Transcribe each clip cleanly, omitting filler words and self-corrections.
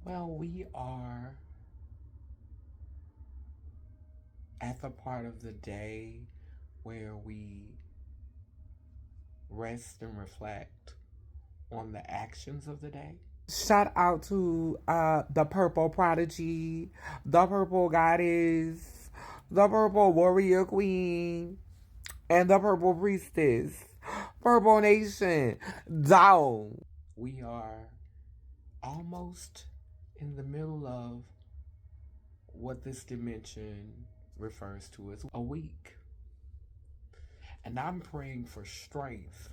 Well, we are at the part of the day where we rest and reflect on the actions of the day. Shout out to the Purple Prodigy, the Purple Goddess, the Purple Warrior Queen, and the Purple Priestess. Purple Nation, down. We are almost in the middle of what this dimension refers to as a week. And I'm praying for strength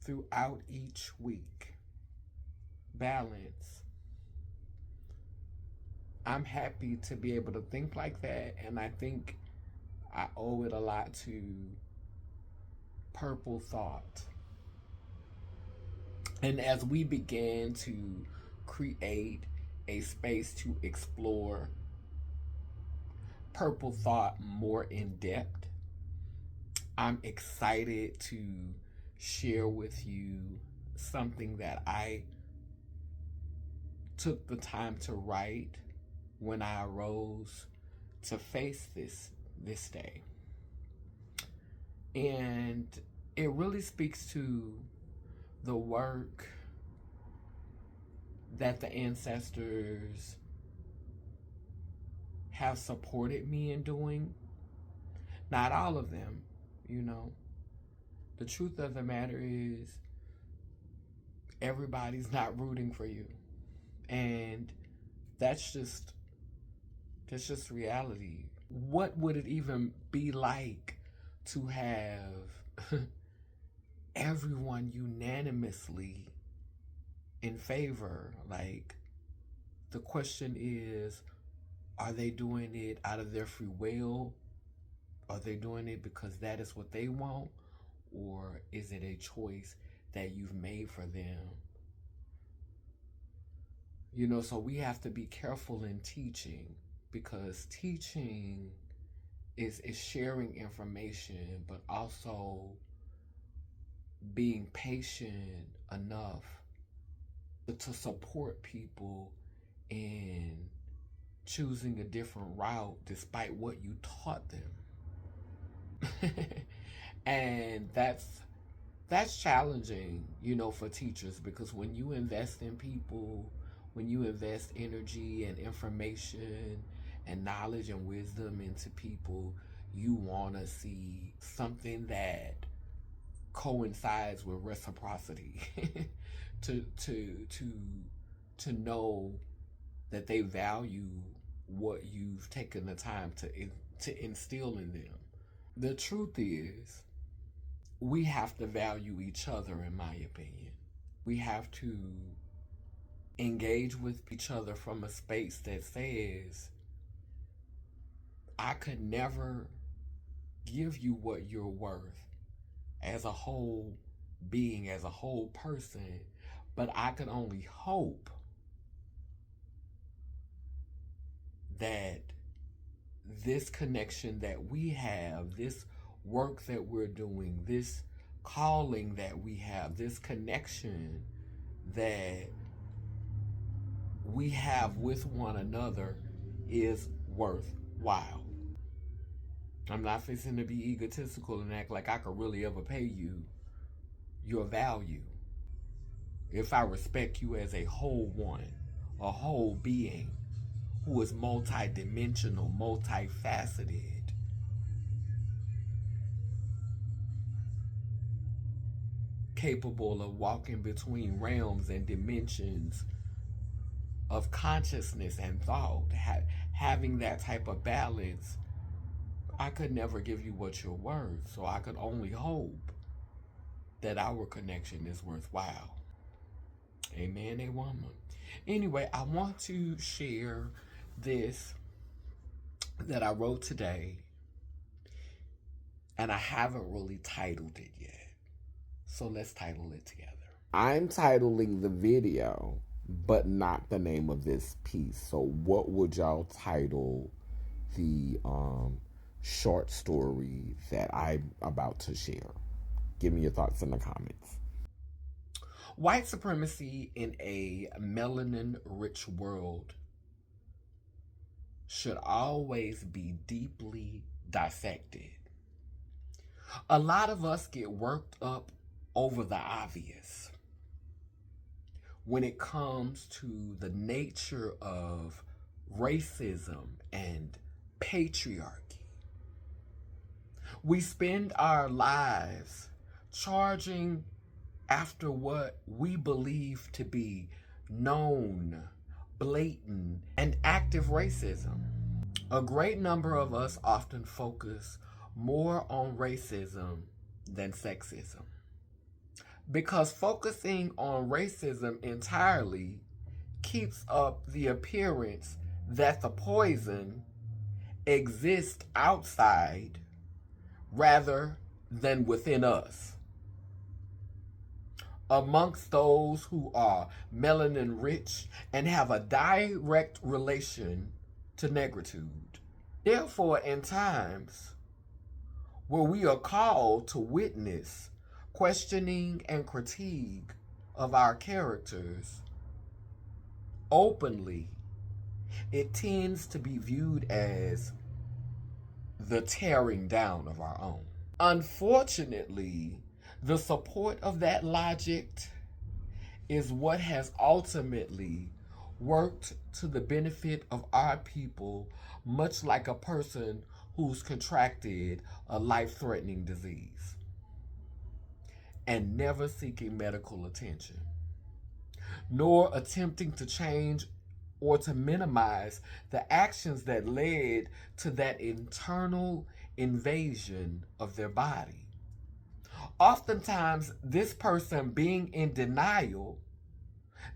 throughout each week. Balance. I'm happy to be able to think like that, and I think I owe it a lot to Purple Thought. And as we began to create a space to explore Purple Thought more in depth, I'm excited to share with you something that I took the time to write when I arose to face this day. And it really speaks to the work that the ancestors have supported me in doing. Not all of them, you know. The truth of the matter is everybody's not rooting for you. And that's just reality. What would it even be like to have everyone unanimously in favor? Like, the question is, are they doing it out of their free will? Are they doing it because that is what they want? Or is it a choice that you've made for them? You know, so we have to be careful in teaching, because teaching is sharing information, but also being patient enough to support people in choosing a different route despite what you taught them. And that's challenging, you know, for teachers, because when you invest in people, when you invest energy and information and knowledge and wisdom into people, you want to see something that coincides with reciprocity. to know that they value what you've taken the time to instill in them. The truth is, we have to value each other, in my opinion. We have to engage with each other from a space that says, I could never give you what you're worth as a whole being, as a whole person, but I can only hope that this connection that we have, this work that we're doing, this calling that we have, this connection that we have with one another is worthwhile. I'm not fixing to be egotistical and act like I could really ever pay you your value. If I respect you as a whole one, a whole being who is multidimensional, multifaceted, capable of walking between realms and dimensions of consciousness and thought, having that type of balance, I could never give you what you're worth. So I could only hope that our connection is worthwhile. Amen, a woman. Anyway, I want to share this that I wrote today, and I haven't really titled it yet. So let's title it together. I'm titling the video, but not the name of this piece. So what would y'all title the short story that I'm about to share? Give me your thoughts in the comments. White supremacy in a melanin-rich world should always be deeply dissected. A lot of us get worked up over the obvious when it comes to the nature of racism and patriarchy. We spend our lives charging after what we believe to be known, blatant, and active racism. A great number of us often focus more on racism than sexism, because focusing on racism entirely keeps up the appearance that the poison exists outside rather than within us. Amongst those who are melanin rich and have a direct relation to negritude. Therefore, in times where we are called to witness questioning and critique of our characters openly, it tends to be viewed as the tearing down of our own. Unfortunately, the support of that logic is what has ultimately worked to the benefit of our people, much like a person who's contracted a life-threatening disease and never seeking medical attention, nor attempting to change or to minimize the actions that led to that internal invasion of their body. Oftentimes, this person being in denial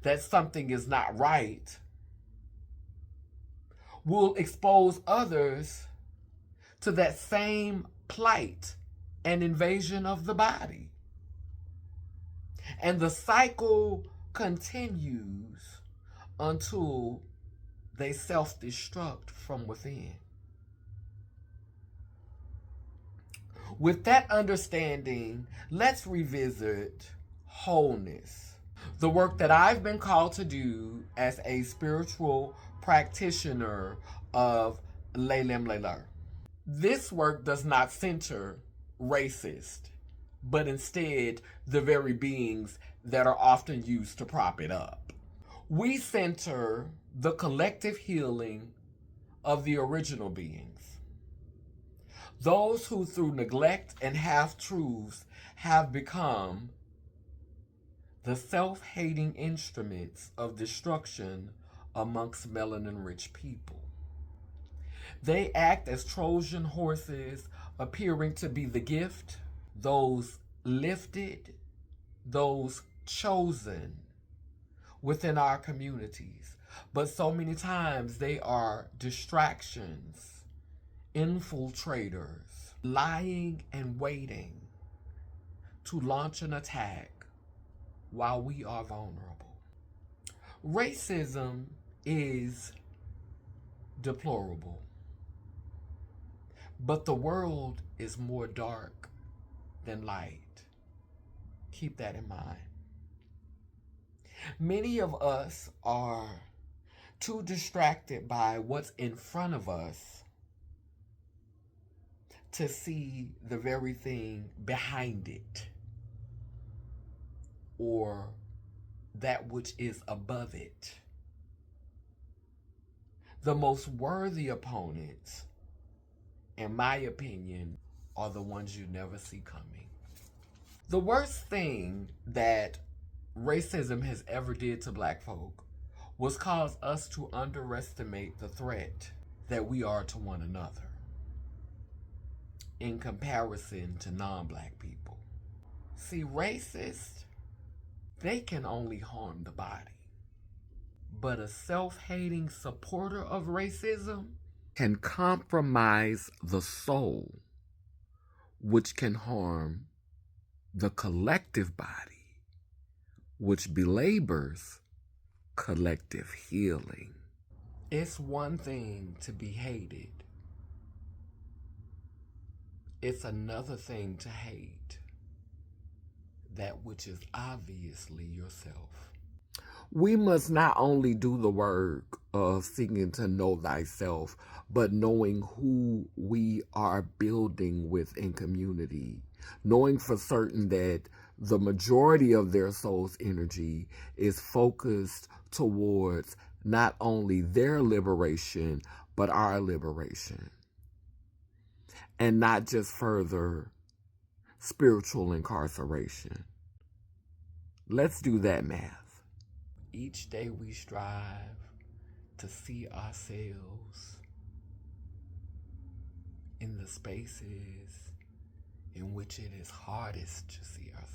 that something is not right will expose others to that same plight and invasion of the body. And the cycle continues until they self-destruct from within. With that understanding, let's revisit wholeness, the work that I've been called to do as a spiritual practitioner of LelimLelur. This work does not center racist, but instead the very beings that are often used to prop it up. We center the collective healing of the original beings, those who through neglect and half-truths have become the self-hating instruments of destruction amongst melanin-rich people. They act as Trojan horses, appearing to be the gift, those lifted, those chosen within our communities. But so many times they are distractions, infiltrators, lying and waiting to launch an attack while we are vulnerable. Racism is deplorable, but the world is more dark than light. Keep that in mind. Many of us are too distracted by what's in front of us to see the very thing behind it, or that which is above it. The most worthy opponents, in my opinion, are the ones you never see coming. The worst thing that racism has ever did to Black folk was cause us to underestimate the threat that we are to one another in comparison to non-Black people. See, racists, they can only harm the body. But a self-hating supporter of racism can compromise the soul, which can harm the collective body, which belabors collective healing. It's one thing to be hated. It's another thing to hate. that which is obviously yourself. We must not only do the work of seeking to know thyself, but knowing who we are building with in community, knowing for certain that the majority of their soul's energy is focused towards not only their liberation, but our liberation, and not just further spiritual incarceration. Let's do that math. Each day we strive to see ourselves in the spaces in which it is hardest to see ourselves.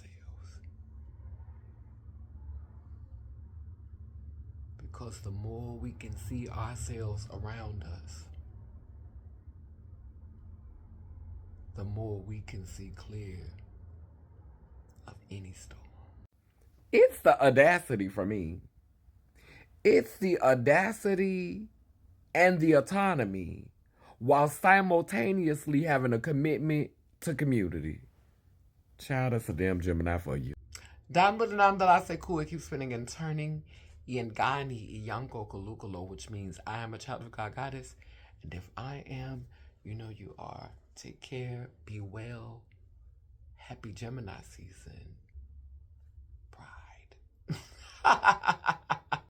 Because the more we can see ourselves around us, the more we can see clear of any storm. It's the audacity for me. It's the audacity and the autonomy while simultaneously having a commitment to community. Child, that's a damn Gemini for you. It keeps spinning and turning. Iangani Iyanko Kalukalo, which means I am a child of God Goddess. And if I am, you know you are. Take care, be well. Happy Gemini season. Pride.